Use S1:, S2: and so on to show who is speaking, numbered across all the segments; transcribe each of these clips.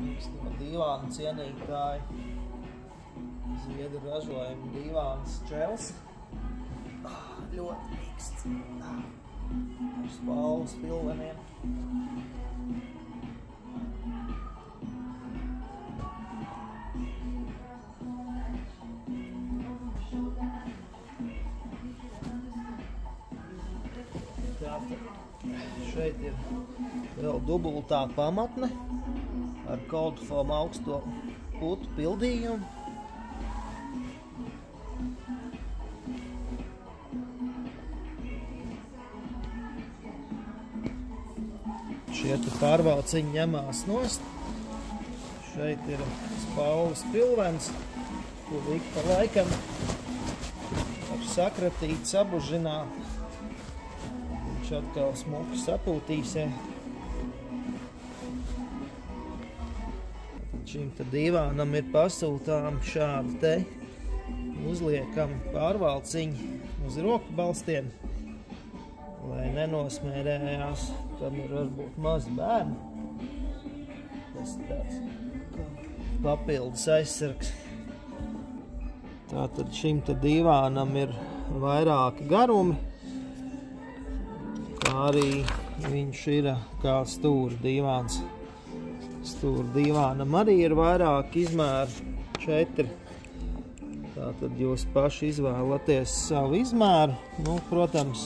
S1: Mīksto dīvānu cienītāji. Ziedu ražojumu dīvāns čels. Ļoti mīksts. Ar spalvas pilveniem. Šeit ir vēl dubultā pamatne ar Coldfoam augsto putu pildījumu. Šie te pārvalciņi ņemās nost. Šeit ir spalvas pilvens, kur ik pa laikam var sakratīt, sabužināt. Viņš atkal smuki sapūtīsē. Šim te dīvānam ir pasūtām šādi te uzliekam pārvalciņi uz roku balstiem, lai nenosmērējās, tam ir varbūt maz bērni. Tas tāds papildus aizsargs. Tātad šim te dīvānam ir vairāki garumi. Arī viņš ir kā stūra dīvāns. Stūra dīvānam arī ir vairāk izmēru, 4. Tātad jūs paši izvēlaties savu izmēru. Nu, protams,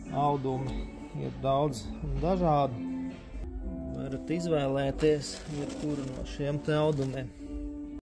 S1: audumi ir daudz un dažādi. Varat izvēlēties jebkuru no šiem te audumiem.